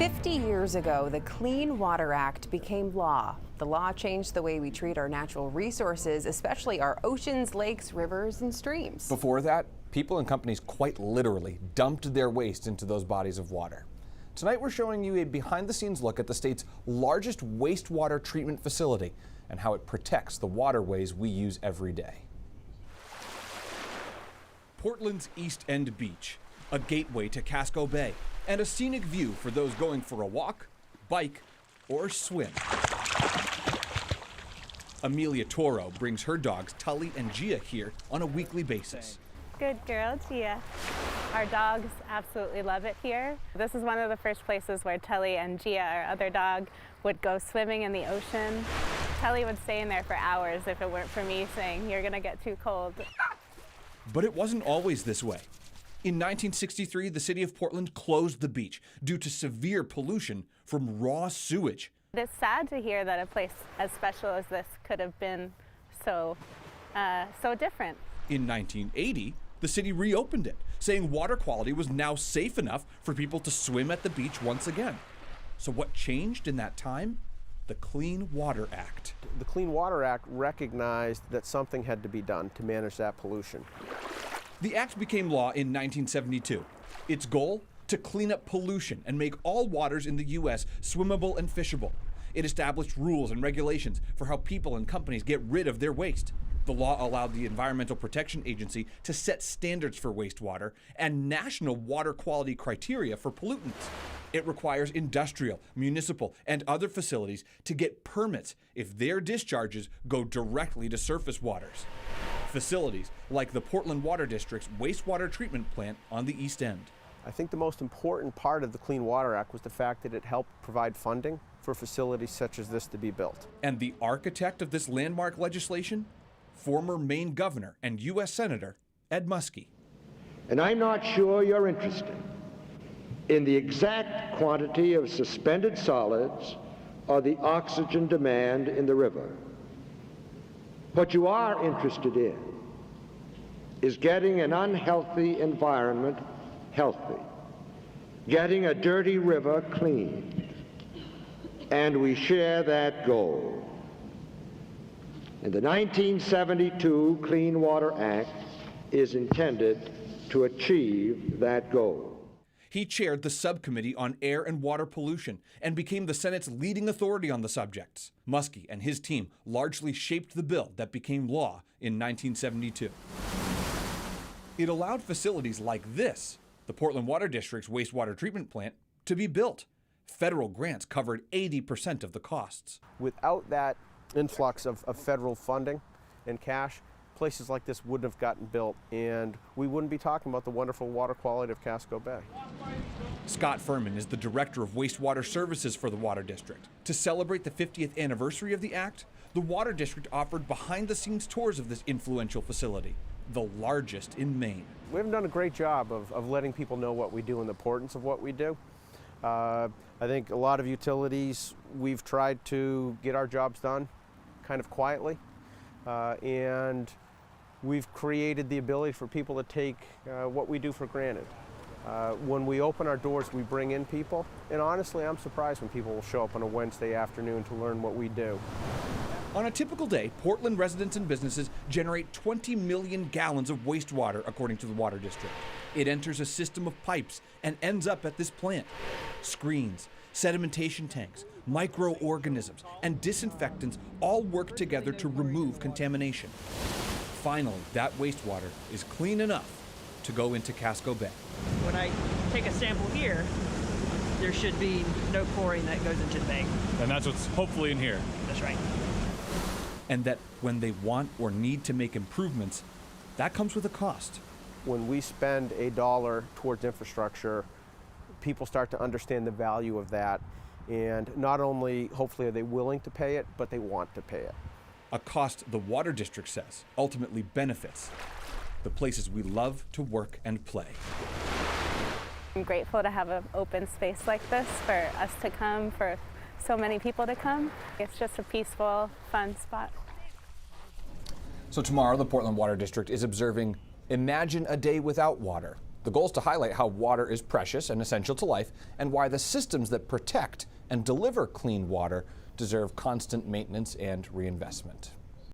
50 years ago, the Clean Water Act became law. The law changed the way we treat our natural resources, especially our oceans, lakes, rivers, and streams. Before that, people and companies quite literally dumped their waste into those bodies of water. Tonight, we're showing you a behind-the-scenes look at the state's largest wastewater treatment facility and how it protects the waterways we use every day. Portland's East End Beach, a gateway to Casco Bay, and a scenic view for those going for a walk, bike, or swim. Amelia Toro brings her dogs Tully and Gia here on a weekly basis. Good girl, Gia. Our dogs absolutely love it here. This is one of the first places where Tully and Gia, our other dog, would go swimming in the ocean. Tully would stay in there for hours if it weren't for me saying, "You're gonna get too cold." But it wasn't always this way. In 1963, the city of Portland closed the beach due to severe pollution from raw sewage. It's sad to hear that a place as special as this could have been so different. In 1980, the city reopened it, saying water quality was now safe enough for people to swim at the beach once again. So what changed in that time? The Clean Water Act. The Clean Water Act recognized that something had to be done to manage that pollution. The act became law in 1972. Its goal? To clean up pollution and make all waters in the U.S. swimmable and fishable. It established rules and regulations for how people and companies get rid of their waste. The law allowed the Environmental Protection Agency to set standards for wastewater and national water quality criteria for pollutants. It requires industrial, municipal, and other facilities to get permits if their discharges go directly to surface waters. Facilities like the Portland Water District's wastewater treatment plant on the East End. I think the most important part of the Clean Water Act was the fact that it helped provide funding for facilities such as this to be built. And the architect of this landmark legislation? Former Maine Governor and U.S. Senator Ed Muskie. And I'm not sure you're interested in the exact quantity of suspended solids or the oxygen demand in the river. What you are interested in is getting an unhealthy environment healthy, getting a dirty river clean, and we share that goal. And the 1972 Clean Water Act is intended to achieve that goal. He chaired the subcommittee on air and water pollution and became the Senate's leading authority on the subjects. Muskie and his team largely shaped the bill that became law in 1972. It allowed facilities like this, the Portland Water District's wastewater treatment plant, to be built. Federal grants covered 80% of the costs. Without that influx of federal funding and cash, places like this wouldn't have gotten built, and we wouldn't be talking about the wonderful water quality of Casco Bay. Scott Furman is the Director of Wastewater Services for the Water District. To celebrate the 50th anniversary of the act, the Water District offered behind-the-scenes tours of this influential facility, the largest in Maine. We haven't done a great job of letting people know what we do and the importance of what we do. I think a lot of utilities, we've tried to get our jobs done kind of quietly, and we've created the ability for people to take what we do for granted. When we open our doors, we bring in people, and honestly, I'm surprised when people will show up on a Wednesday afternoon to learn what we do. On a typical day, Portland residents and businesses generate 20 million gallons of wastewater, according to the Water District. It enters a system of pipes and ends up at this plant. Screens, sedimentation tanks, microorganisms, and disinfectants all work together to remove contamination. Finally, that wastewater is clean enough to go into Casco Bay. When I take a sample here, there should be no chlorine that goes into the bay. And that's what's hopefully in here. That's right. And that when they want or need to make improvements, that comes with a cost. When we spend $1 towards infrastructure, people start to understand the value of that, and not only hopefully are they willing to pay it, but they want to pay it. A cost the Water District says ultimately benefits the places we love to work and play. I'm grateful to have an open space like this for us to come, for so many people to come. It's just a peaceful, fun spot. So tomorrow, the Portland Water District is observing Imagine a Day Without Water. The goal is to highlight how water is precious and essential to life, and why the systems that protect and deliver clean water deserve constant maintenance and reinvestment.